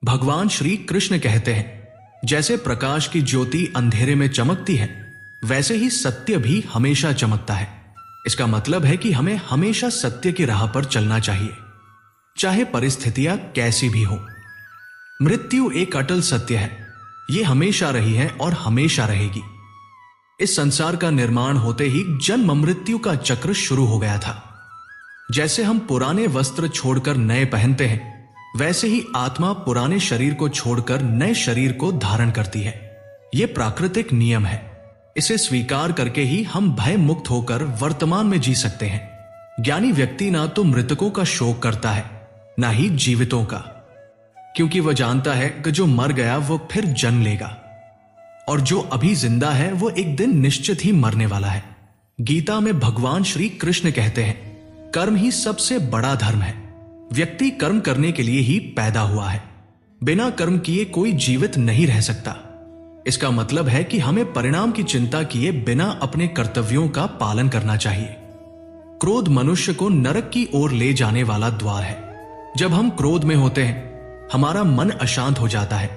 भगवान श्री कृष्ण कहते हैं, जैसे प्रकाश की ज्योति अंधेरे में चमकती है, वैसे ही सत्य भी हमेशा चमकता है। इसका मतलब है कि हमें हमेशा सत्य की राह पर चलना चाहिए, चाहे परिस्थितियां कैसी भी हो। मृत्यु एक अटल सत्य है, यह हमेशा रही है और हमेशा रहेगी। इस संसार का निर्माण होते ही जन्म मृत्यु का चक्र शुरू हो गया था। जैसे हम पुराने वस्त्र छोड़कर नए पहनते हैं, वैसे ही आत्मा पुराने शरीर को छोड़कर नए शरीर को धारण करती है। यह प्राकृतिक नियम है। इसे स्वीकार करके ही हम भय मुक्त होकर वर्तमान में जी सकते हैं। ज्ञानी व्यक्ति ना तो मृतकों का शोक करता है, ना ही जीवितों का, क्योंकि वह जानता है कि जो मर गया वो फिर जन्म लेगा और जो अभी जिंदा है वो एक दिन निश्चित ही मरने वाला है। गीता में भगवान श्री कृष्ण कहते हैं, कर्म ही सबसे बड़ा धर्म है। व्यक्ति कर्म करने के लिए ही पैदा हुआ है। बिना कर्म किए कोई जीवित नहीं रह सकता। इसका मतलब है कि हमें परिणाम की चिंता किए बिना अपने कर्तव्यों का पालन करना चाहिए। क्रोध मनुष्य को नरक की ओर ले जाने वाला द्वार है। जब हम क्रोध में होते हैं, हमारा मन अशांत हो जाता है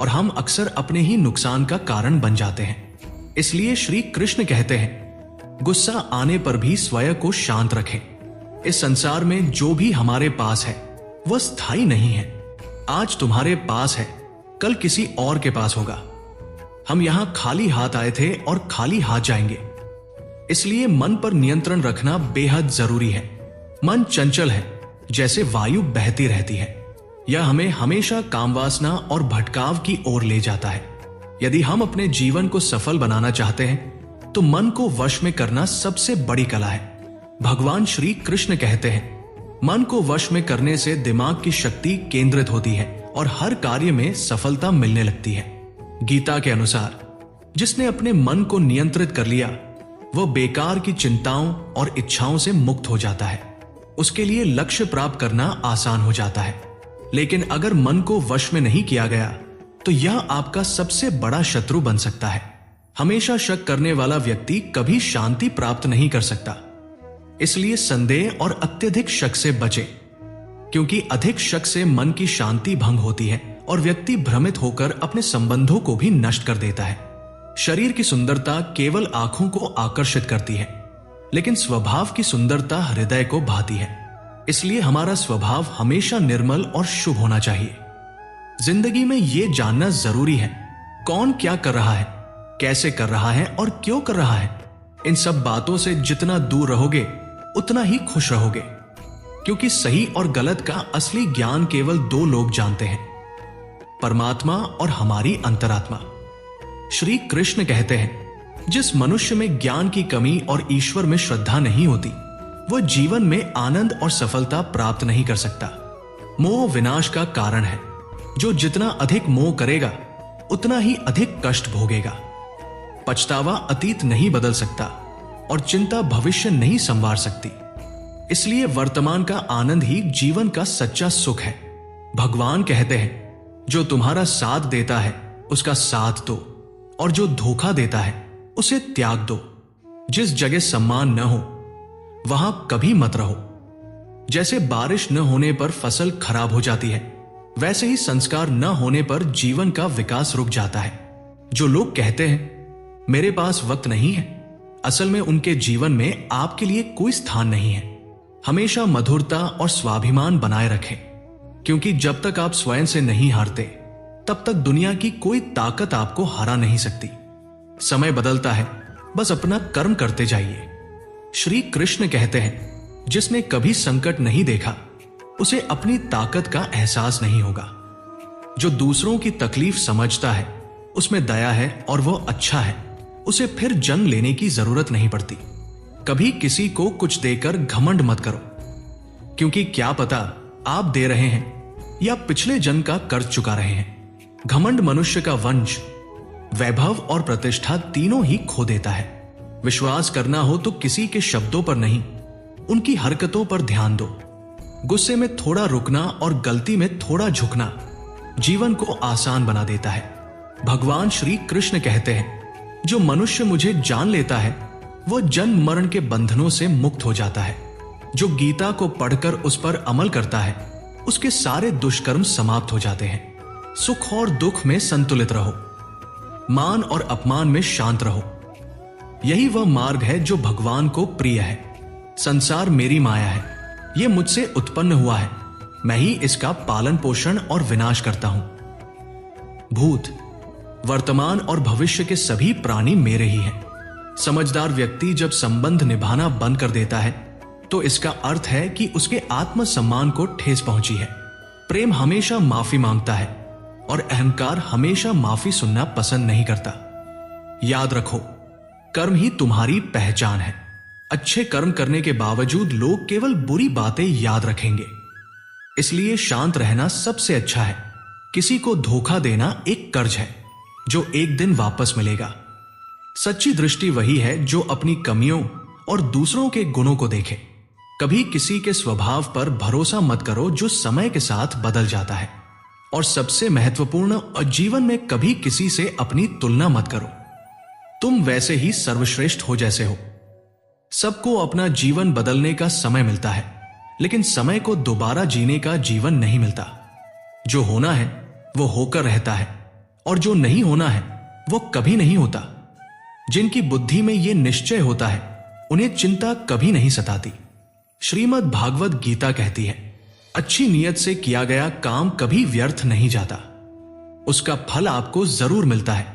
और हम अक्सर अपने ही नुकसान का कारण बन जाते हैं। इसलिए श्री कृष्ण कहते हैं, गुस्सा आने पर भी स्वयं को शांत रखें। इस संसार में जो भी हमारे पास है वह स्थायी नहीं है। आज तुम्हारे पास है, कल किसी और के पास होगा। हम यहां खाली हाथ आए थे और खाली हाथ जाएंगे। इसलिए मन पर नियंत्रण रखना बेहद जरूरी है। मन चंचल है, जैसे वायु बहती रहती है। यह हमें हमेशा कामवासना और भटकाव की ओर ले जाता है। यदि हम अपने जीवन को सफल बनाना चाहते हैं तो मन को वश में करना सबसे बड़ी कला है। भगवान श्री कृष्ण कहते हैं, मन को वश में करने से दिमाग की शक्ति केंद्रित होती है और हर कार्य में सफलता मिलने लगती है। गीता के अनुसार जिसने अपने मन को नियंत्रित कर लिया वह बेकार की चिंताओं और इच्छाओं से मुक्त हो जाता है। उसके लिए लक्ष्य प्राप्त करना आसान हो जाता है। लेकिन अगर मन को वश में नहीं किया गया तो यह आपका सबसे बड़ा शत्रु बन सकता है। हमेशा शक करने वाला व्यक्ति कभी शांति प्राप्त नहीं कर सकता। इसलिए संदेह और अत्यधिक शक से बचें, क्योंकि अधिक शक से मन की शांति भंग होती है और व्यक्ति भ्रमित होकर अपने संबंधों को भी नष्ट कर देता है। शरीर की सुंदरता केवल आंखों को आकर्षित करती है, लेकिन स्वभाव की सुंदरता हृदय को भाती है। इसलिए हमारा स्वभाव हमेशा निर्मल और शुभ होना चाहिए। जिंदगी में यह जानना जरूरी है, कौन क्या कर रहा है, कैसे कर रहा है और क्यों कर रहा है। इन सब बातों से जितना दूर रहोगे उतना ही खुश रहोगे, क्योंकि सही और गलत का असली ज्ञान केवल दो लोग जानते हैं, परमात्मा और हमारी अंतरात्मा। श्री कृष्ण कहते हैं, जिस मनुष्य में ज्ञान की कमी और ईश्वर में श्रद्धा नहीं होती वह जीवन में आनंद और सफलता प्राप्त नहीं कर सकता। मोह विनाश का कारण है। जो जितना अधिक मोह करेगा उतना ही अधिक कष्ट भोगेगा। पछतावा अतीत नहीं बदल सकता और चिंता भविष्य नहीं संवार सकती। इसलिए वर्तमान का आनंद ही जीवन का सच्चा सुख है। भगवान कहते हैं, जो तुम्हारा साथ देता है उसका साथ दो और जो धोखा देता है उसे त्याग दो। जिस जगह सम्मान न हो वहां कभी मत रहो। जैसे बारिश न होने पर फसल खराब हो जाती है, वैसे ही संस्कार न होने पर जीवन का विकास रुक जाता है। जो लोग कहते हैं मेरे पास वक्त नहीं है, असल में उनके जीवन में आपके लिए कोई स्थान नहीं है। हमेशा मधुरता और स्वाभिमान बनाए रखें, क्योंकि जब तक आप स्वयं से नहीं हारते तब तक दुनिया की कोई ताकत आपको हरा नहीं सकती। समय बदलता है, बस अपना कर्म करते जाइए। श्री कृष्ण कहते हैं, जिसने कभी संकट नहीं देखा उसे अपनी ताकत का एहसास नहीं होगा। जो दूसरों की तकलीफ समझता है उसमें दया है और वह अच्छा है, उसे फिर जन्म लेने की जरूरत नहीं पड़ती। कभी किसी को कुछ देकर घमंड मत करो, क्योंकि क्या पता आप दे रहे हैं या पिछले जन्म का कर्ज चुका रहे हैं। घमंड मनुष्य का वंश, वैभव और प्रतिष्ठा तीनों ही खो देता है। विश्वास करना हो तो किसी के शब्दों पर नहीं, उनकी हरकतों पर ध्यान दो। गुस्से में थोड़ा रुकना और गलती में थोड़ा झुकना जीवन को आसान बना देता है। भगवान श्री कृष्ण कहते हैं, जो मनुष्य मुझे जान लेता है वह जन्म मरण के बंधनों से मुक्त हो जाता है। जो गीता को पढ़कर उस पर अमल करता है उसके सारे दुष्कर्म समाप्त हो जाते हैं। सुख और दुख में संतुलित रहो, मान और अपमान में शांत रहो। यही वह मार्ग है जो भगवान को प्रिय है। संसार मेरी माया है, यह मुझसे उत्पन्न हुआ है, मैं ही इसका पालन पोषण और विनाश करता हूं। भूत, वर्तमान और भविष्य के सभी प्राणी मेरे ही हैं। समझदार व्यक्ति जब संबंध निभाना बंद कर देता है तो इसका अर्थ है कि उसके आत्मसम्मान को ठेस पहुंची है। प्रेम हमेशा माफी मांगता है और अहंकार हमेशा माफी सुनना पसंद नहीं करता। याद रखो, कर्म ही तुम्हारी पहचान है। अच्छे कर्म करने के बावजूद लोग केवल बुरी बातें याद रखेंगे। इसलिए शांत रहना सबसे अच्छा है। किसी को धोखा देना एक कर्ज है जो एक दिन वापस मिलेगा। सच्ची दृष्टि वही है जो अपनी कमियों और दूसरों के गुणों को देखे। कभी किसी के स्वभाव पर भरोसा मत करो जो समय के साथ बदल जाता है। और सबसे महत्वपूर्ण, जीवन में कभी किसी से अपनी तुलना मत करो। तुम वैसे ही सर्वश्रेष्ठ हो जैसे हो। सबको अपना जीवन बदलने का समय मिलता है, लेकिन समय को दोबारा जीने का जीवन नहीं मिलता। जो होना है वो होकर रहता है और जो नहीं होना है वो कभी नहीं होता। जिनकी बुद्धि में यह निश्चय होता है उन्हें चिंता कभी नहीं सताती। श्रीमद् भागवत गीता कहती है, अच्छी नीयत से किया गया काम कभी व्यर्थ नहीं जाता, उसका फल आपको जरूर मिलता है।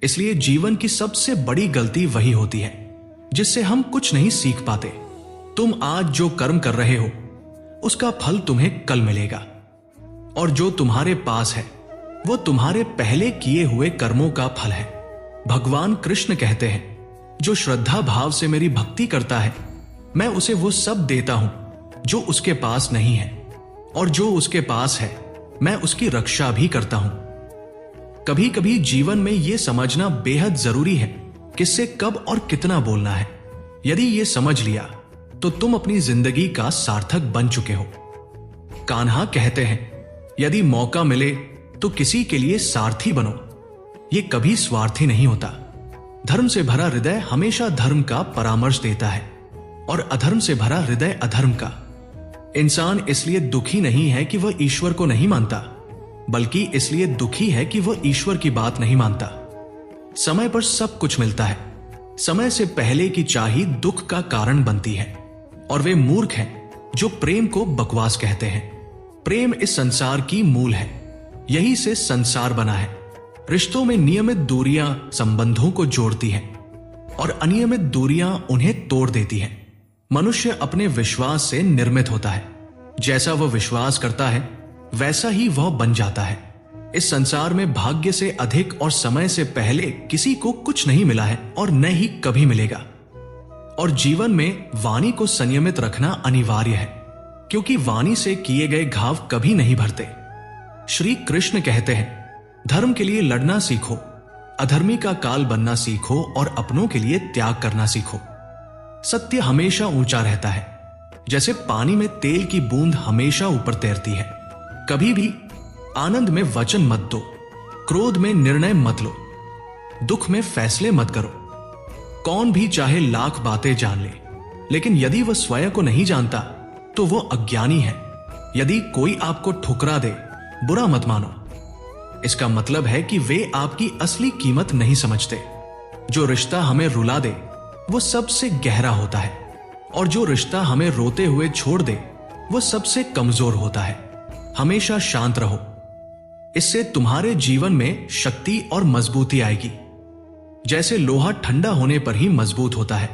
इसलिए जीवन की सबसे बड़ी गलती वही होती है जिससे हम कुछ नहीं सीख पाते। तुम आज जो कर्म कर रहे हो उसका फल तुम्हें कल मिलेगा, और जो तुम्हारे पास है वो तुम्हारे पहले किए हुए कर्मों का फल है। भगवान कृष्ण कहते हैं, जो श्रद्धा भाव से मेरी भक्ति करता है मैं उसे वो सब देता हूं जो उसके पास नहीं है, और जो उसके पास है मैं उसकी रक्षा भी करता हूं। कभी कभी जीवन में यह समझना बेहद जरूरी है किससे कब और कितना बोलना है। यदि यह समझ लिया तो तुम अपनी जिंदगी का सार्थक बन चुके हो। कान्हा कहते हैं, यदि मौका मिले तो किसी के लिए सारथी बनो, ये कभी स्वार्थी नहीं होता। धर्म से भरा हृदय हमेशा धर्म का परामर्श देता है और अधर्म से भरा हृदय अधर्म का। इंसान इसलिए दुखी नहीं है कि वह ईश्वर को नहीं मानता, बल्कि इसलिए दुखी है कि वह ईश्वर की बात नहीं मानता। समय पर सब कुछ मिलता है, समय से पहले की चाही दुख का कारण बनती है, और वे मूर्ख हैं जो प्रेम को बकवास कहते हैं। प्रेम इस संसार की मूल है, यही से संसार बना है। रिश्तों में नियमित दूरियां संबंधों को जोड़ती हैं और अनियमित दूरियां उन्हें तोड़ देती हैं। मनुष्य अपने विश्वास से निर्मित होता है। जैसा वह विश्वास करता है वैसा ही वह बन जाता है। इस संसार में भाग्य से अधिक और समय से पहले किसी को कुछ नहीं मिला है और न ही कभी मिलेगा। और जीवन में वाणी को संयमित रखना अनिवार्य है, क्योंकि वाणी से किए गए घाव कभी नहीं भरते। श्री कृष्ण कहते हैं, धर्म के लिए लड़ना सीखो, अधर्मी का काल बनना सीखो और अपनों के लिए त्याग करना सीखो। सत्य हमेशा ऊंचा रहता है, जैसे पानी में तेल की बूंद हमेशा ऊपर तैरती है। कभी भी आनंद में वचन मत दो, क्रोध में निर्णय मत लो, दुख में फैसले मत करो। कौन भी चाहे लाख बातें जान ले, लेकिन यदि वह स्वयं को नहीं जानता तो वो अज्ञानी है। यदि कोई आपको ठुकरा दे, बुरा मत मानो, इसका मतलब है कि वे आपकी असली कीमत नहीं समझते। जो रिश्ता हमें रुला दे वो सबसे गहरा होता है, और जो रिश्ता हमें रोते हुए छोड़ दे वो सबसे कमजोर होता है। हमेशा शांत रहो, इससे तुम्हारे जीवन में शक्ति और मजबूती आएगी। जैसे लोहा ठंडा होने पर ही मजबूत होता है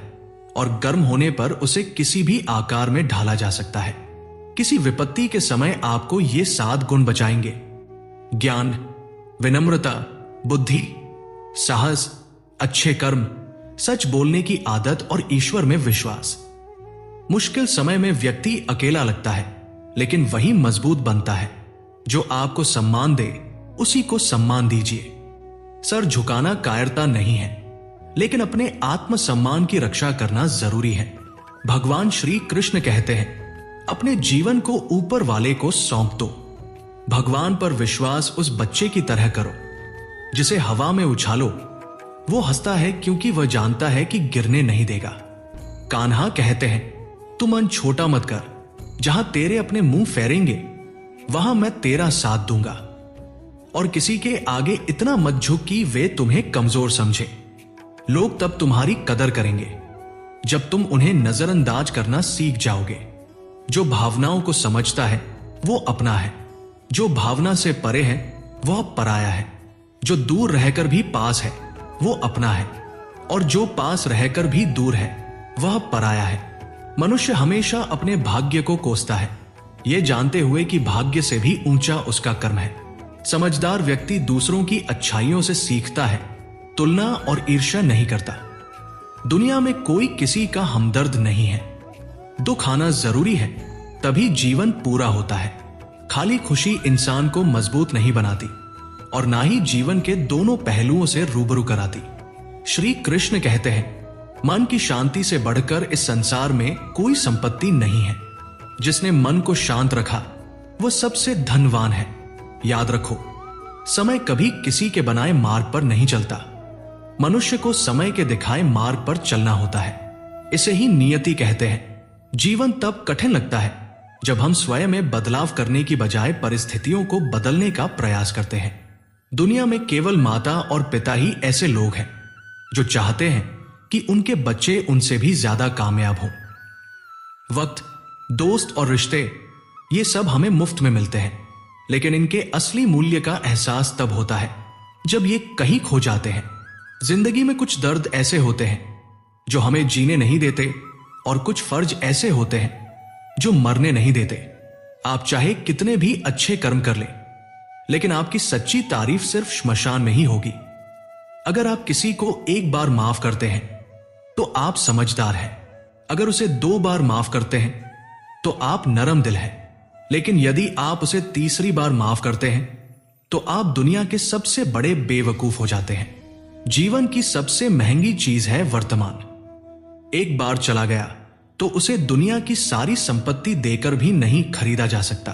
और गर्म होने पर उसे किसी भी आकार में ढाला जा सकता है। किसी विपत्ति के समय आपको ये 7 गुण बचाएंगे: ज्ञान, विनम्रता, बुद्धि, साहस, अच्छे कर्म, सच बोलने की आदत और ईश्वर में विश्वास। मुश्किल समय में व्यक्ति अकेला लगता है, लेकिन वही मजबूत बनता है। जो आपको सम्मान दे उसी को सम्मान दीजिए। सर झुकाना कायरता नहीं है, लेकिन अपने आत्मसम्मान की रक्षा करना जरूरी है। भगवान श्री कृष्ण कहते हैं, अपने जीवन को ऊपर वाले को सौंप दो। भगवान पर विश्वास उस बच्चे की तरह करो जिसे हवा में उछालो, वो हंसता है क्योंकि वह जानता है कि गिरने नहीं देगा। कान्हा कहते हैं, तू मन छोटा मत कर, जहां तेरे अपने मुंह फेरेंगे वहां मैं तेरा साथ दूंगा। और किसी के आगे इतना मत झुक कि वे तुम्हें कमजोर समझे। लोग तब तुम्हारी कदर करेंगे जब तुम उन्हें नजरअंदाज करना सीख जाओगे। जो भावनाओं को समझता है वो अपना है, जो भावना से परे है वह पराया है। जो दूर रहकर भी पास है वो अपना है, और जो पास रहकर भी दूर है वह पराया है। मनुष्य हमेशा अपने भाग्य को कोसता है, ये जानते हुए कि भाग्य से भी ऊंचा उसका कर्म है। समझदार व्यक्ति दूसरों की अच्छाइयों से सीखता है, तुलना और ईर्ष्या नहीं करता। दुनिया में कोई किसी का हमदर्द नहीं है। दुख आना जरूरी है, तभी जीवन पूरा होता है। खाली खुशी इंसान को मजबूत नहीं बनाती और ना ही जीवन के दोनों पहलुओं से रूबरू कराती। श्री कृष्ण कहते हैं, मन की शांति से बढ़कर इस संसार में कोई संपत्ति नहीं है। जिसने मन को शांत रखा वो सबसे धनवान है। याद रखो, समय कभी किसी के बनाए मार्ग पर नहीं चलता। मनुष्य को समय के दिखाए मार्ग पर चलना होता है। इसे ही नियति कहते हैं। जीवन तब कठिन लगता है जब हम स्वयं में बदलाव करने की बजाय परिस्थितियों को बदलने का प्रयास करते हैं। दुनिया में केवल माता और पिता ही ऐसे लोग हैं जो चाहते हैं कि उनके बच्चे उनसे भी ज्यादा कामयाब हों। वक्त, दोस्त और रिश्ते, ये सब हमें मुफ्त में मिलते हैं, लेकिन इनके असली मूल्य का एहसास तब होता है जब ये कहीं खो जाते हैं। जिंदगी में कुछ दर्द ऐसे होते हैं जो हमें जीने नहीं देते, और कुछ फर्ज ऐसे होते हैं जो मरने नहीं देते। आप चाहे कितने भी अच्छे कर्म कर लें, लेकिन आपकी सच्ची तारीफ सिर्फ श्मशान में ही होगी। अगर आप किसी को एक बार माफ करते हैं तो आप समझदार हैं। अगर उसे 2 बार माफ करते हैं तो आप नरम दिल हैं। लेकिन यदि आप उसे तीसरी बार माफ करते हैं तो आप दुनिया के सबसे बड़े बेवकूफ हो जाते हैं। जीवन की सबसे महंगी चीज है वर्तमान। एक बार चला गया तो उसे दुनिया की सारी संपत्ति देकर भी नहीं खरीदा जा सकता।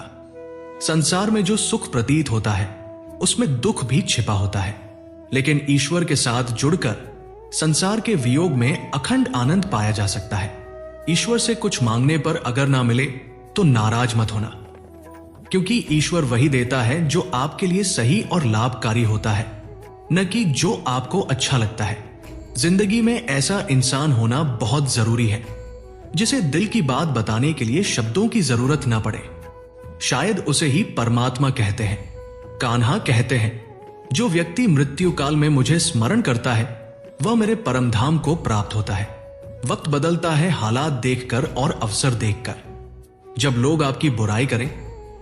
संसार में जो सुख प्रतीत होता है उसमें दुख भी छिपा होता है, लेकिन ईश्वर के साथ जुड़कर संसार के वियोग में अखंड आनंद पाया जा सकता है। ईश्वर से कुछ मांगने पर अगर ना मिले तो नाराज मत होना, क्योंकि ईश्वर वही देता है जो आपके लिए सही और लाभकारी होता है, न कि जो आपको अच्छा लगता है। जिंदगी में ऐसा इंसान होना बहुत जरूरी है जिसे दिल की बात बताने के लिए शब्दों की जरूरत ना पड़े। शायद उसे ही परमात्मा कहते हैं। कान्हा कहते हैं, जो व्यक्ति मृत्यु काल में मुझे स्मरण करता है वह मेरे परम धाम को प्राप्त होता है। वक्त बदलता है हालात देखकर और अवसर देखकर। जब लोग आपकी बुराई करें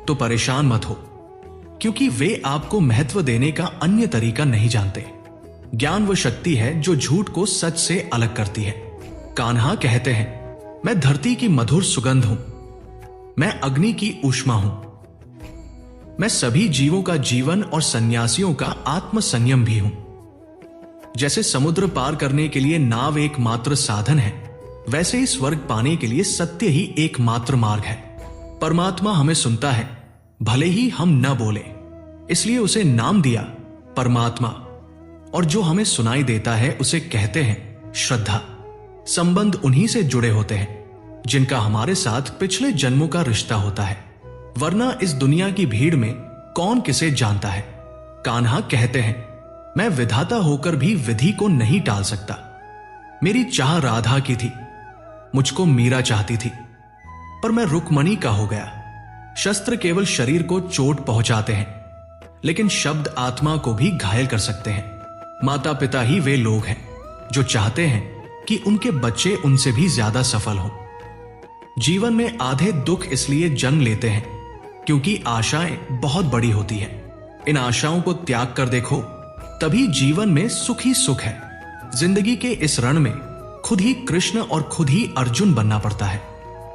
तो परेशान मत हो, क्योंकि वे आपको महत्व देने का अन्य तरीका नहीं जानते। ज्ञान वह शक्ति है जो झूठ को सच से अलग करती है। कान्हा कहते हैं, मैं धरती की मधुर सुगंध हूं, मैं अग्नि की ऊष्मा हूं, मैं सभी जीवों का जीवन और सन्यासियों का आत्म संयम भी हूं। जैसे समुद्र पार करने के लिए नाव एकमात्र साधन है, वैसे ही स्वर्ग पाने के लिए सत्य ही एकमात्र मार्ग है। परमात्मा हमें सुनता है भले ही हम न बोले, इसलिए उसे नाम दिया परमात्मा, और जो हमें सुनाई देता है उसे कहते हैं श्रद्धा। संबंध उन्हीं से जुड़े होते हैं जिनका हमारे साथ पिछले जन्मों का रिश्ता होता है, वरना इस दुनिया की भीड़ में कौन किसे जानता है। कान्हा कहते हैं, मैं विधाता होकर भी विधि को नहीं टाल सकता। मेरी चाह राधा की थी, मुझको मीरा चाहती थी, पर मैं रुक्मणी का हो गया। शस्त्र केवल शरीर को चोट पहुंचाते हैं, लेकिन शब्द आत्मा को भी घायल कर सकते हैं। माता पिता ही वे लोग हैं जो चाहते हैं कि उनके बच्चे उनसे भी ज्यादा सफल हों। जीवन में आधे दुख इसलिए जन्म लेते हैं क्योंकि आशाएं बहुत बड़ी होती हैं। इन आशाओं को त्याग कर देखो, तभी जीवन में सुख ही सुख है। जिंदगी के इस रण में खुद ही कृष्ण और खुद ही अर्जुन बनना पड़ता है।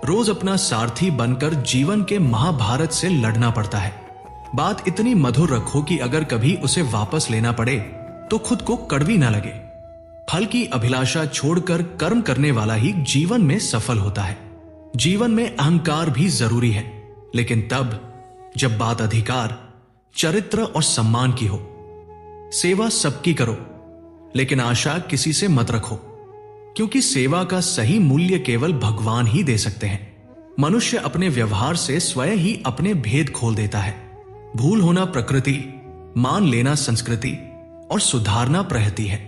रोज अपना सारथी बनकर जीवन के महाभारत से लड़ना पड़ता है। बात इतनी मधुर रखो कि अगर कभी उसे वापस लेना पड़े तो खुद को कड़वी ना लगे। फल की अभिलाषा छोड़कर कर्म करने वाला ही जीवन में सफल होता है। जीवन में अहंकार भी जरूरी है, लेकिन तब जब बात अधिकार, चरित्र और सम्मान की हो। सेवा सबकी करो, लेकिन आशा किसी से मत रखो, क्योंकि सेवा का सही मूल्य केवल भगवान ही दे सकते हैं। मनुष्य अपने व्यवहार से स्वयं ही अपने भेद खोल देता है। भूल होना प्रकृति, मान लेना संस्कृति और सुधारना प्रहती है।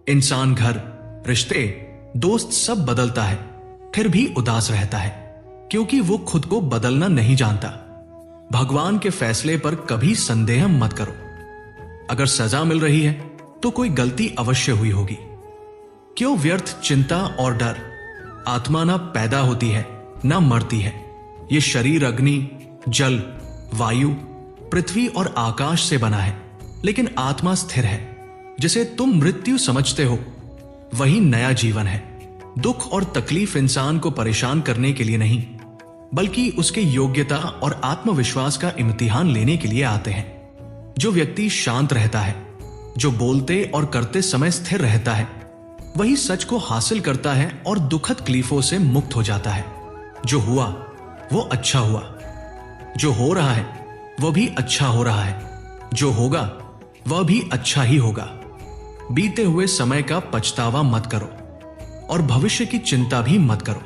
इंसान घर, रिश्ते, दोस्त सब बदलता है, फिर भी उदास रहता है क्योंकि वो खुद को बदलना नहीं जानता। भगवान के फैसले पर कभी संदेह मत करो। अगर सजा मिल रही है तो कोई गलती अवश्य हुई होगी। क्यों व्यर्थ चिंता और डर? आत्मा ना पैदा होती है ना मरती है। ये शरीर अग्नि, जल, वायु, पृथ्वी और आकाश से बना है, लेकिन आत्मा स्थिर है। जिसे तुम मृत्यु समझते हो वही नया जीवन है। दुख और तकलीफ इंसान को परेशान करने के लिए नहीं, बल्कि उसके योग्यता और आत्मविश्वास का इम्तिहान लेने के लिए आते हैं। जो व्यक्ति शांत रहता है, जो बोलते और करते समय स्थिर रहता है, वही सच को हासिल करता है और दुखद तकलीफों से मुक्त हो जाता है। जो हुआ वो अच्छा हुआ, जो हो रहा है वह भी अच्छा हो रहा है, जो होगा वह भी अच्छा ही होगा। बीते हुए समय का पछतावा मत करो और भविष्य की चिंता भी मत करो।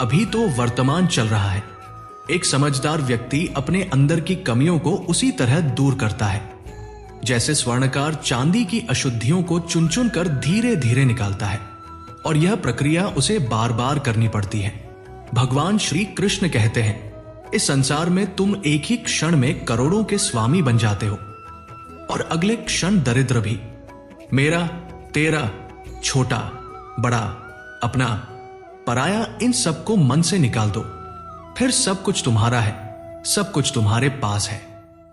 अभी तो वर्तमान चल रहा है। एक समझदार व्यक्ति अपने अंदर की कमियों को उसी तरह दूर करता है जैसे स्वर्णकार चांदी की अशुद्धियों को चुन चुन कर धीरे धीरे निकालता है, और यह प्रक्रिया उसे बार बार करनी पड़ती है। भगवान श्री कृष्ण कहते हैं, इस संसार में तुम एक ही क्षण में करोड़ों के स्वामी बन जाते हो और अगले क्षण दरिद्र भी। मेरा, तेरा, छोटा, बड़ा, अपना, पराया, इन सबको मन से निकाल दो, फिर सब कुछ तुम्हारा है, सब कुछ तुम्हारे पास है।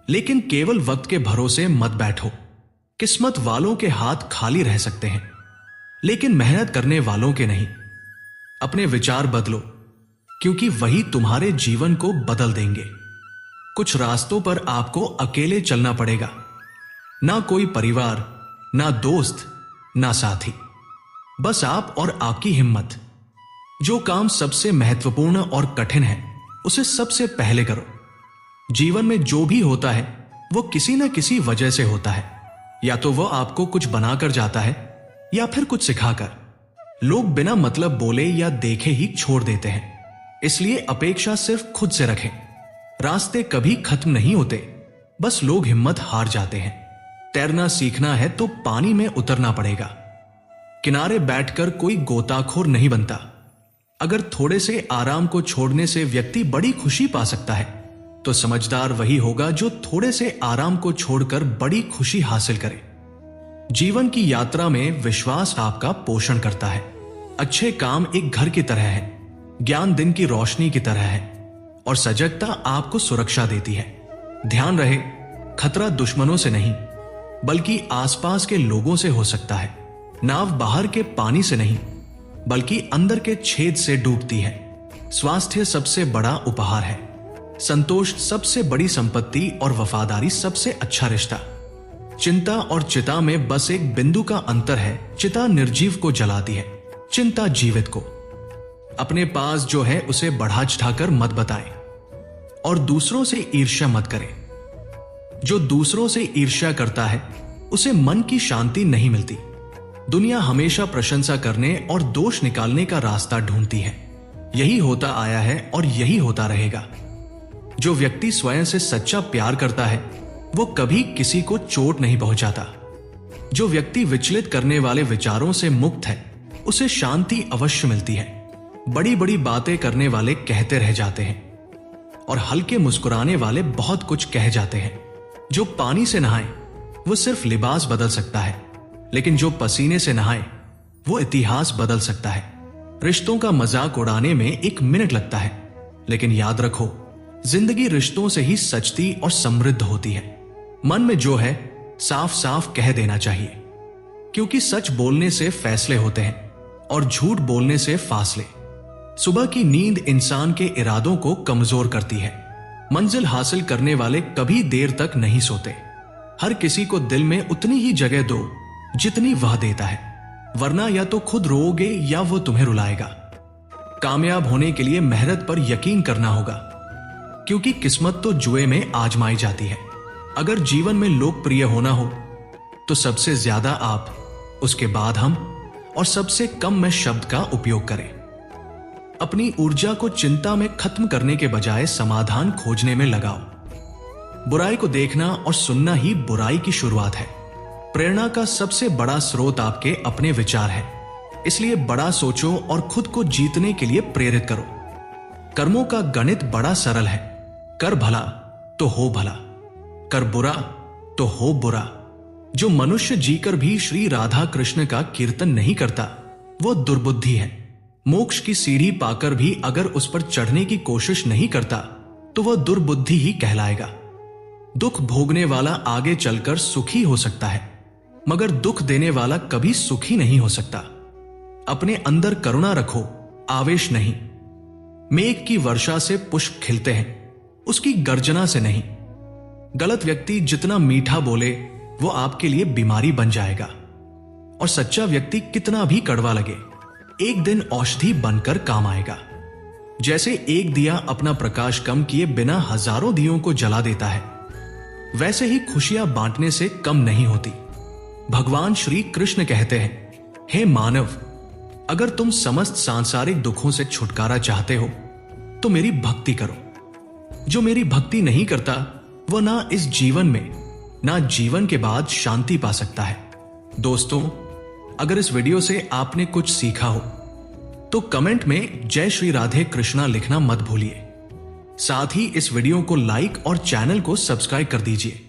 लेकिन केवल वक्त के भरोसे मत बैठो। किस्मत वालों के हाथ खाली रह सकते हैं, लेकिन मेहनत करने वालों के नहीं। अपने विचार बदलो, क्योंकि वही तुम्हारे जीवन को बदल देंगे। कुछ रास्तों पर आपको अकेले चलना पड़ेगा। ना कोई परिवार, ना दोस्त, ना साथी, बस आप और आपकी हिम्मत। जो काम सबसे महत्वपूर्ण और कठिन है उसे सबसे पहले करो। जीवन में जो भी होता है वो किसी न किसी वजह से होता है। या तो वो आपको कुछ बनाकर जाता है या फिर कुछ सिखाकर। लोग बिना मतलब बोले या देखे ही छोड़ देते हैं, इसलिए अपेक्षा सिर्फ खुद से रखें। रास्ते कभी खत्म नहीं होते, बस लोग हिम्मत हार जाते हैं। तैरना सीखना है तो पानी में उतरना पड़ेगा। किनारे बैठकर कोई गोताखोर नहीं बनता। अगर थोड़े से आराम को छोड़ने से व्यक्ति बड़ी खुशी पा सकता है, तो समझदार वही होगा जो थोड़े से आराम को छोड़कर बड़ी खुशी हासिल करे। जीवन की यात्रा में विश्वास आपका पोषण करता है। अच्छे काम एक घर की तरह है, ज्ञान दिन की रोशनी की तरह है, और सजगता आपको सुरक्षा देती है। ध्यान रहे, खतरा दुश्मनों से नहीं बल्कि आसपास के लोगों से हो सकता है। नाव बाहर के पानी से नहीं बल्कि अंदर के छेद से डूबती है। स्वास्थ्य सबसे बड़ा उपहार है, संतोष सबसे बड़ी संपत्ति और वफादारी सबसे अच्छा रिश्ता। चिंता और चिता में बस एक बिंदु का अंतर है। चिता निर्जीव को जलाती है, चिंता जीवित को। अपने पास जो है उसे बढ़ा चढ़ाकर मत बताएं और दूसरों से ईर्ष्या मत करें। जो दूसरों से ईर्ष्या करता है उसे मन की शांति नहीं मिलती। दुनिया हमेशा प्रशंसा करने और दोष निकालने का रास्ता ढूंढती है। यही होता आया है और यही होता रहेगा। जो व्यक्ति स्वयं से सच्चा प्यार करता है वो कभी किसी को चोट नहीं पहुंचाता। जो व्यक्ति विचलित करने वाले विचारों से मुक्त है उसे शांति अवश्य मिलती है। बड़ी बड़ी बातें करने वाले कहते रह जाते हैं और हल्के मुस्कुराने वाले बहुत कुछ कह जाते हैं। जो पानी से नहाए वो सिर्फ लिबास बदल सकता है, लेकिन जो पसीने से नहाए वो इतिहास बदल सकता है। रिश्तों का मजाक उड़ाने में 1 मिनट लगता है, लेकिन याद रखो, जिंदगी रिश्तों से ही सचती और समृद्ध होती है। मन में जो है साफ साफ कह देना चाहिए, क्योंकि सच बोलने से फैसले होते हैं और झूठ बोलने से फासले। सुबह की नींद इंसान के इरादों को कमजोर करती है। मंजिल हासिल करने वाले कभी देर तक नहीं सोते। हर किसी को दिल में उतनी ही जगह दो जितनी वह देता है, वरना या तो खुद रोओगे या वो तुम्हें रुलाएगा। कामयाब होने के लिए मेहनत पर यकीन करना होगा, क्योंकि किस्मत तो जुए में आजमाई जाती है। अगर जीवन में लोकप्रिय होना हो तो सबसे ज्यादा आप, उसके बाद हम, और सबसे कम में शब्द का उपयोग करें। अपनी ऊर्जा को चिंता में खत्म करने के बजाय समाधान खोजने में लगाओ। बुराई को देखना और सुनना ही बुराई की शुरुआत है। प्रेरणा का सबसे बड़ा स्रोत आपके अपने विचार है, इसलिए बड़ा सोचो और खुद को जीतने के लिए प्रेरित करो। कर्मों का गणित बड़ा सरल है। कर भला तो हो भला, कर बुरा तो हो बुरा। जो मनुष्य जीकर भी श्री राधा कृष्ण का कीर्तन नहीं करता वो दुर्बुद्धि है। मोक्ष की सीढ़ी पाकर भी अगर उस पर चढ़ने की कोशिश नहीं करता तो वह दुर्बुद्धि ही कहलाएगा। दुख भोगने वाला आगे चलकर सुखी हो सकता है, मगर दुख देने वाला कभी सुखी नहीं हो सकता। अपने अंदर करुणा रखो, आवेश नहीं। मेघ की वर्षा से पुष्प खिलते हैं, उसकी गर्जना से नहीं। गलत व्यक्ति जितना मीठा बोले वो आपके लिए बीमारी बन जाएगा, और सच्चा व्यक्ति कितना भी कड़वा लगे एक दिन औषधि बनकर काम आएगा। जैसे एक दिया अपना प्रकाश कम किए बिना हजारों दियों को जला देता है, वैसे ही खुशियां बांटने से कम नहीं होती। भगवान श्री कृष्ण कहते हैं, हे मानव, अगर तुम समस्त सांसारिक दुखों से छुटकारा चाहते हो तो मेरी भक्ति करो। जो मेरी भक्ति नहीं करता वह ना इस जीवन में ना जीवन के बाद शांति पा सकता है। दोस्तों, अगर इस वीडियो से आपने कुछ सीखा हो तो कमेंट में जय श्री राधे कृष्णा लिखना मत भूलिए। साथ ही इस वीडियो को लाइक और चैनल को सब्सक्राइब कर दीजिए।